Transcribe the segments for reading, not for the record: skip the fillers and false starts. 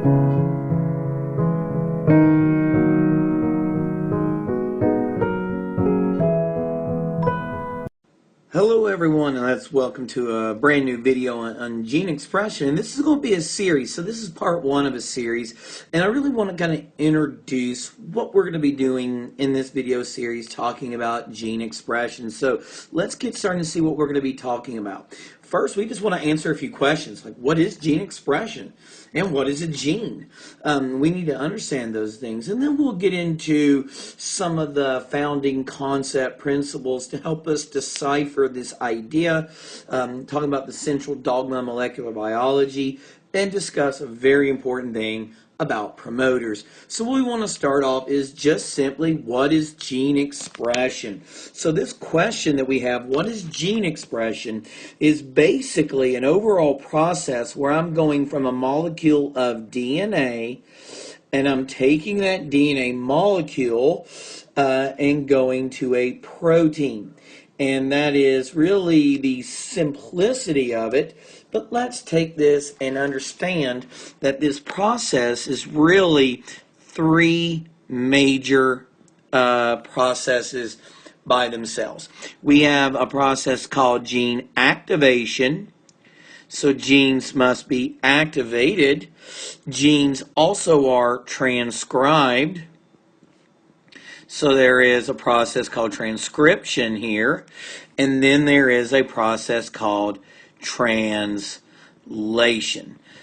Hello everyone, and welcome to a brand new video on gene expression. And this is going to be a series, so this is part one of a series, and I really want to kind of introduce what we're going to be doing in this video series, talking about gene expression. So let's get started and see what we're going to be talking about. First, we just want to answer a few questions, like what is gene expression and what is a gene? We need to understand those things, and then we'll get into some of the founding concept principles to help us decipher this idea, talking about the central dogma of molecular biology, and discuss a very important thing about promoters. So what we want to start off is just simply, what is gene expression? So this question that we have, what is gene expression, is basically an overall process where I'm going from a molecule of DNA and I'm taking that DNA molecule and going to a protein. And that is really the simplicity of it. But let's take this and understand that this process is really three major processes by themselves. We have a process called gene activation. So genes must be activated. Genes also are transcribed. So there is a process called transcription here. And then there is a process called translation.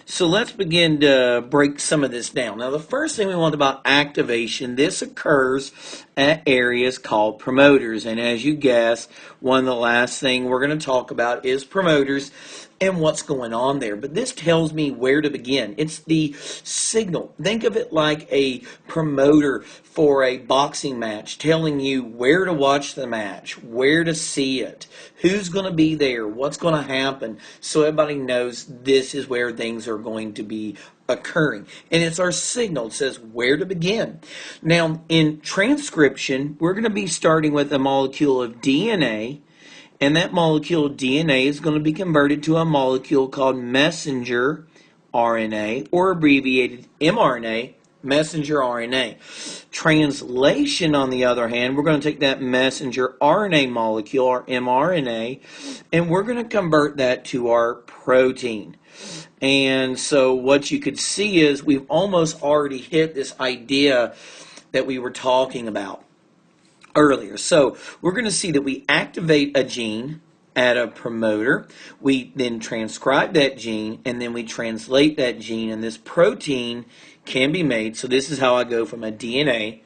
So let's begin to break some of this down. Now, the first thing we want about activation, this occurs at areas called promoters. And as you guess, one of the last thing we're going to talk about is promoters and what's going on there. But this tells me where to begin. It's the signal. Think of it like a promoter for a boxing match, telling you where to watch the match, where to see it, who's going to be there, what's going to happen, so everybody knows this is where things are going to be occurring. And it's our signal. It says where to begin. Now, in transcription, we're going to be starting with a molecule of DNA, and that molecule of DNA is going to be converted to a molecule called messenger RNA, or abbreviated mRNA, messenger RNA. Translation, on the other hand, we're going to take that messenger RNA molecule, or mRNA, and we're going to convert that to our protein. And so what you could see is we've almost already hit this idea that we were talking about earlier. So we're going to see that we activate a gene at a promoter, we then transcribe that gene, and then we translate that gene, and this protein can be made. So this is how I go from a DNA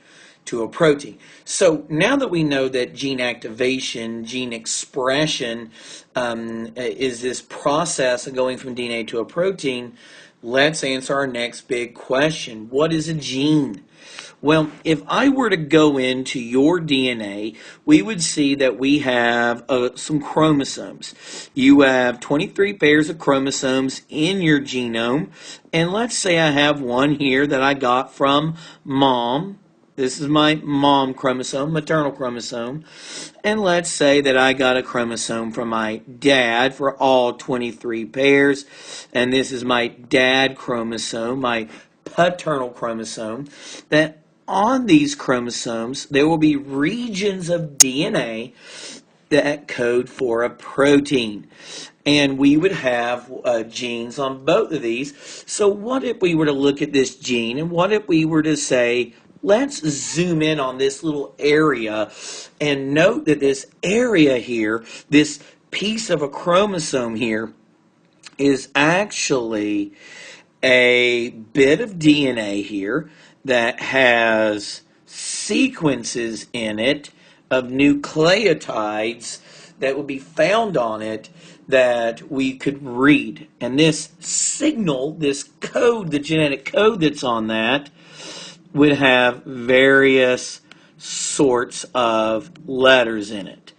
to a protein. So now that we know that gene activation, gene expression is this process of going from DNA to a protein, let's answer our next big question. What is a gene? Well, if I were to go into your DNA, we would see that we have some chromosomes. You have 23 pairs of chromosomes in your genome, and let's say I have one here that I got from mom. This is my mom chromosome, maternal chromosome. And let's say that I got a chromosome from my dad for all 23 pairs, and this is my dad chromosome, my paternal chromosome. That on these chromosomes, there will be regions of DNA that code for a protein. And we would have genes on both of these. So what if we were to look at this gene, and what if we were to say, let's zoom in on this little area and note that this area here, this piece of a chromosome here, is actually a bit of DNA here that has sequences in it of nucleotides that would be found on it that we could read. And this signal, this code, the genetic code that's on that, would have various sorts of letters in it.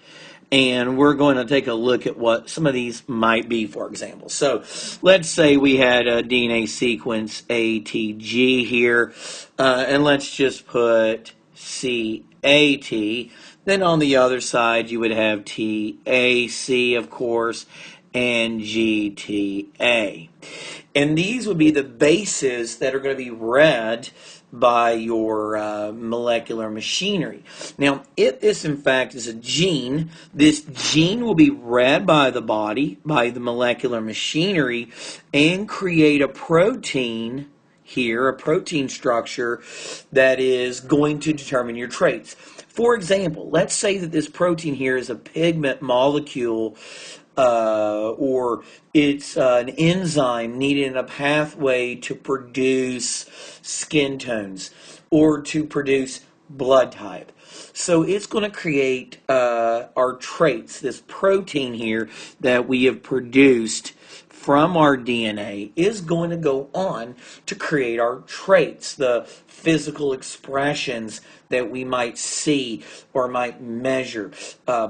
And we're going to take a look at what some of these might be, for example. So let's say we had a DNA sequence ATG here, and let's just put CAT. Then on the other side, you would have TAC, of course, and GTA. And these would be the bases that are going to be read by your molecular machinery. Now, if this in fact is a gene, this gene will be read by the body, by the molecular machinery, and create a protein here, a protein structure that is going to determine your traits. For example, let's say that this protein here is a pigment molecule, or it's an enzyme needed in a pathway to produce skin tones or to produce blood type. So it's going to create our traits, this protein here that we have produced from our DNA is going to go on to create our traits, the physical expressions that we might see or might measure,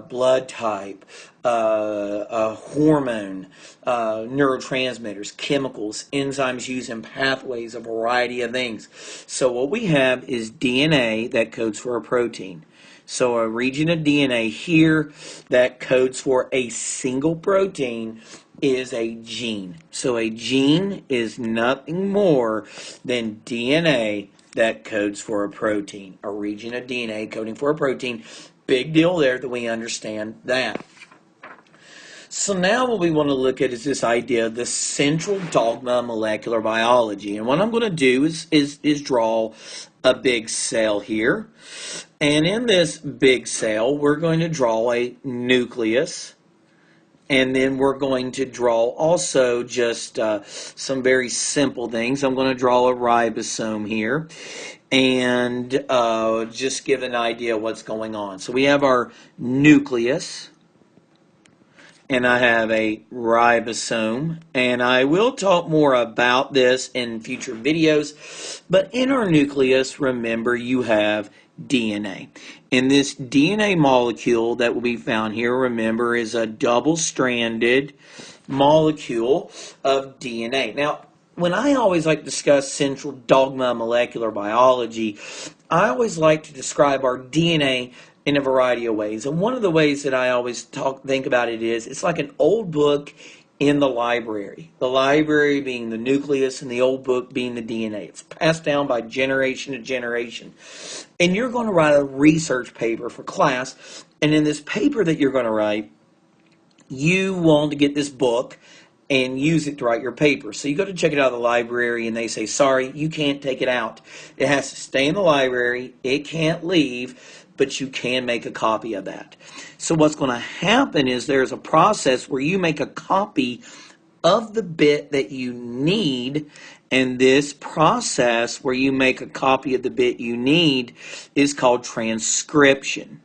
blood type, a hormone, neurotransmitters, chemicals, enzymes used in pathways, a variety of things. So what we have is DNA that codes for a protein. So a region of DNA here that codes for a single protein is a gene. So a gene is nothing more than DNA that codes for a protein. A region of DNA coding for a protein. Big deal there that we understand that. So now what we want to look at is this idea of the central dogma of molecular biology. And what I'm going to do is draw a big cell here. And in this big cell, we're going to draw a nucleus. And then we're going to draw also just some very simple things. I'm going to draw a ribosome here and just give an idea of what's going on. So we have our nucleus, and I have a ribosome, and I will talk more about this in future videos. But in our nucleus, remember, you have DNA. And this DNA molecule that will be found here, remember, is a double-stranded molecule of DNA. Now, when I always like to discuss central dogma of molecular biology, I always like to describe our DNA in a variety of ways. And one of the ways that I always think about it is, it's like an old book in the library. The library being the nucleus and the old book being the DNA. It's passed down by generation to generation. And you're going to write a research paper for class. And in this paper that you're going to write, you want to get this book and use it to write your paper. So you go to check it out of the library and they say, sorry, you can't take it out. It has to stay in the library. It can't leave, but you can make a copy of that. So what's going to happen is there's a process where you make a copy of the bit that you need, and this process where you make a copy of the bit you need is called transcription.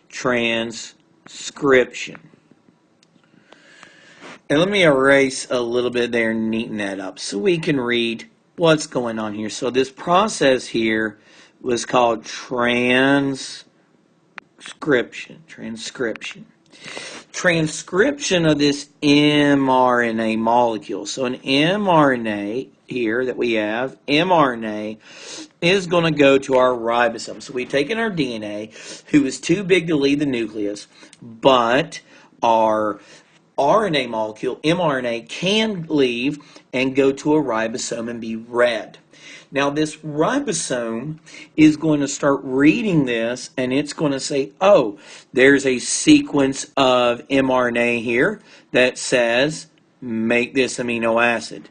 Transcription. And let me erase a little bit there and neaten that up so we can read what's going on here. So this process here was called transcription. Transcription of this mRNA molecule. So an mRNA here that we have, mRNA, is going to go to our ribosome. So we've taken our DNA, who is too big to leave the nucleus, but our RNA molecule, mRNA, can leave and go to a ribosome and be read. Now this ribosome is going to start reading this, and it's going to say, oh, there's a sequence of mRNA here that says make this amino acid.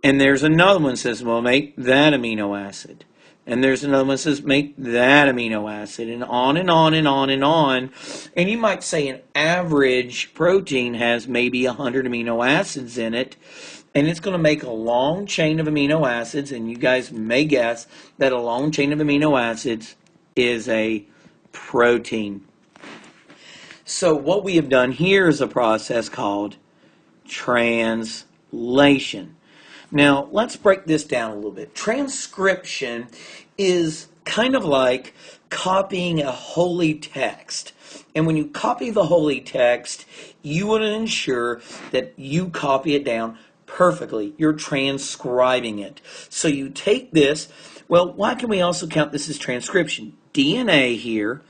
And there's another one that says, well, make that amino acid. And there's another one that says make that amino acid, and on and on and on and on. And you might say an average protein has maybe 100 amino acids in it. And it's going to make a long chain of amino acids, and you guys may guess that a long chain of amino acids is a protein. So what we have done here is a process called translation. Now, let's break this down a little bit. Transcription is kind of like copying a holy text. And when you copy the holy text, you want to ensure that you copy it down perfectly. You're transcribing it. So you take this, well, why can we also count this as transcription? DNA here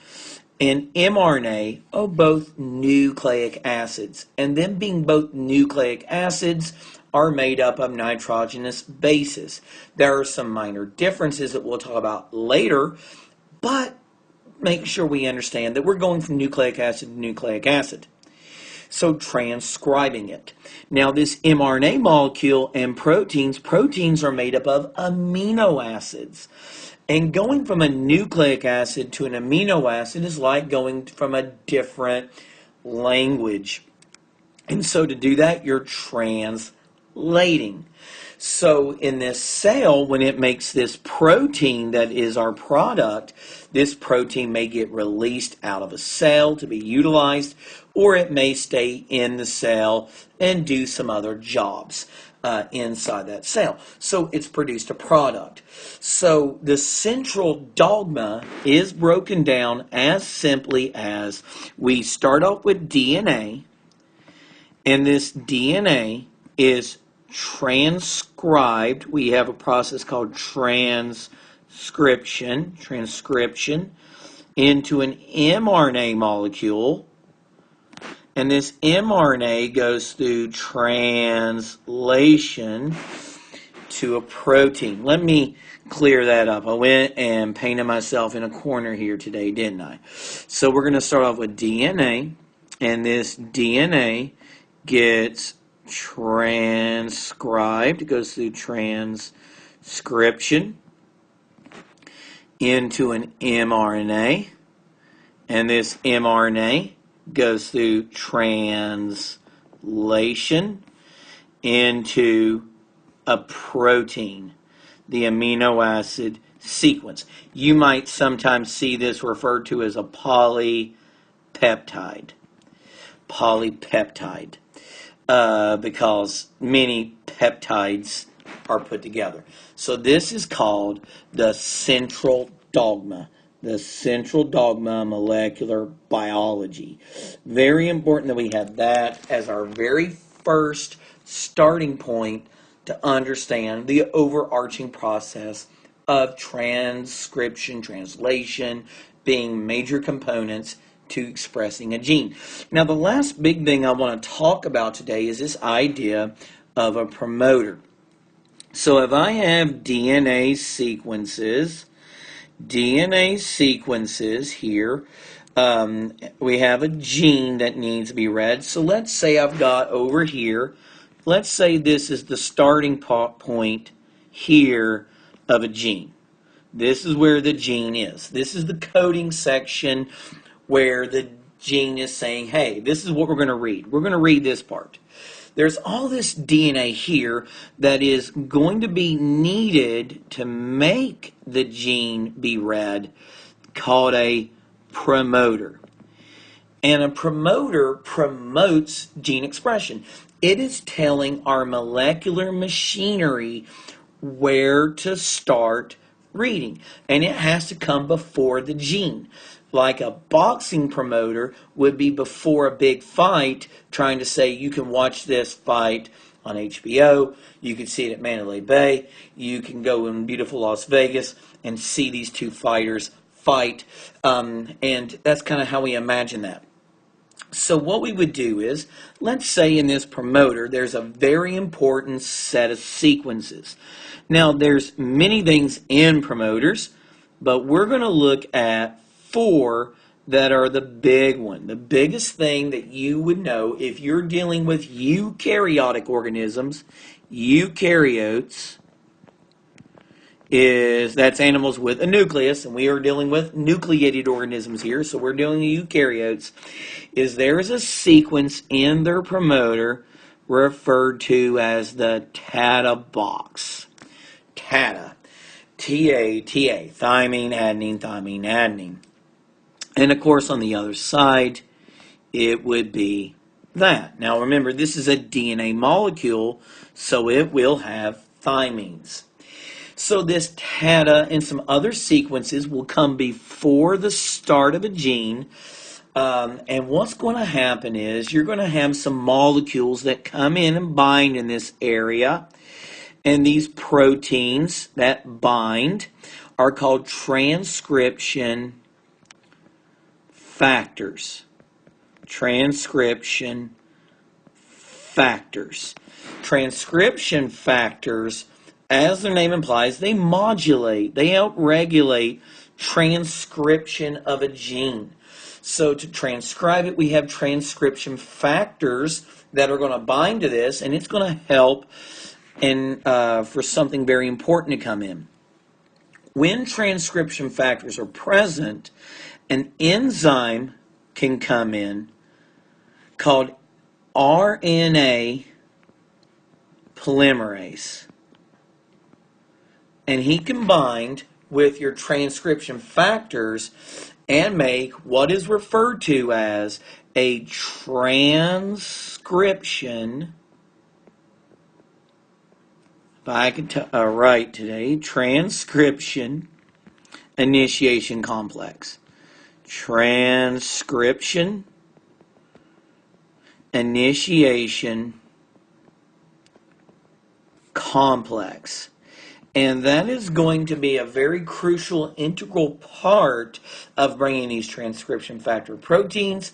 and mRNA are both nucleic acids. And them being both nucleic acids are made up of nitrogenous bases. There are some minor differences that we'll talk about later, but make sure we understand that we're going from nucleic acid to nucleic acid. So transcribing it. Now this mRNA molecule and proteins are made up of amino acids. And going from a nucleic acid to an amino acid is like going from a different language. And so to do that, you're translating. So in this cell, when it makes this protein that is our product, this protein may get released out of a cell to be utilized, or it may stay in the cell and do some other jobs inside that cell. So it's produced a product. So the central dogma is broken down as simply as we start off with DNA, and this DNA is transcribed. We have a process called transcription into an mRNA molecule, and this mRNA goes through translation to a protein. Let me clear that up. I went and painted myself in a corner here today, didn't I? So we're going to start off with DNA, and this DNA gets transcribed. It goes through transcription into an mRNA, and this mRNA goes through translation into a protein, the amino acid sequence. You might sometimes see this referred to as a polypeptide. Because many peptides are put together. So this is called the central dogma. The central dogma of molecular biology. Very important that we have that as our very first starting point to understand the overarching process of transcription, translation, being major components to expressing a gene. Now, the last big thing I want to talk about today is this idea of a promoter. So if I have DNA sequences here, we have a gene that needs to be read. So let's say I've got over here, let's say this is the starting point here of a gene. This is where the gene is. This is the coding section where the gene is saying, hey, this is what we're going to read. We're going to read this part. There's all this DNA here that is going to be needed to make the gene be read, called a promoter. And a promoter promotes gene expression. It is telling our molecular machinery where to start reading. And it has to come before the gene. Like a boxing promoter would be before a big fight, trying to say you can watch this fight on HBO, you can see it at Mandalay Bay, you can go in beautiful Las Vegas and see these two fighters fight, and that's kind of how we imagine that. So what we would do is, let's say in this promoter there's a very important set of sequences. Now there's many things in promoters, but we're going to look at 4 that are the big one. The biggest thing that you would know if you're dealing with eukaryotic organisms, eukaryotes, that's animals with a nucleus, and we are dealing with nucleated organisms here, so we're dealing with eukaryotes, is there is a sequence in their promoter referred to as the TATA box. TATA. T-A-T-A. Thymine, adenine, thymine, adenine. And of course, on the other side, it would be that. Now remember, this is a DNA molecule, so it will have thymines. So this TATA and some other sequences will come before the start of a gene. And what's going to happen is you're going to have some molecules that come in and bind in this area. And these proteins that bind are called transcription factors. Transcription factors. Transcription factors, as their name implies, they modulate, they help regulate transcription of a gene. So to transcribe it, we have transcription factors that are going to bind to this, and it's going to help for something very important to come in. When transcription factors are present, an enzyme can come in called RNA polymerase. And he combined with your transcription factors and make what is referred to as a transcription, if I can write today, transcription initiation complex. Transcription initiation complex. And that is going to be a very crucial, integral part of bringing these transcription factor proteins,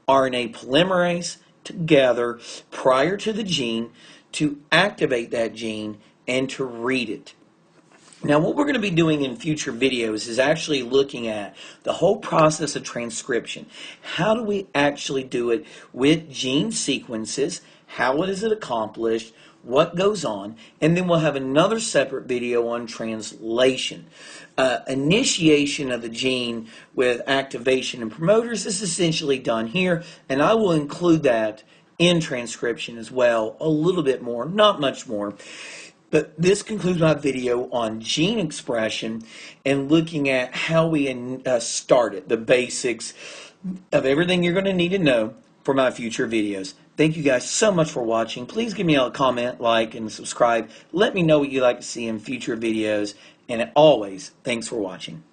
RNA polymerase, together prior to the gene to activate that gene and to read it. Now, what we're going to be doing in future videos is actually looking at the whole process of transcription. How do we actually do it with gene sequences? How is it accomplished? What goes on? And then we'll have another separate video on translation. Initiation of the gene with activation and promoters is essentially done here, and I will include that in transcription as well, a little bit more, not much more. But this concludes my video on gene expression and looking at how we started, the basics of everything you're going to need to know for my future videos. Thank you guys so much for watching. Please give me a comment, like, and subscribe. Let me know what you'd like to see in future videos. And always, thanks for watching.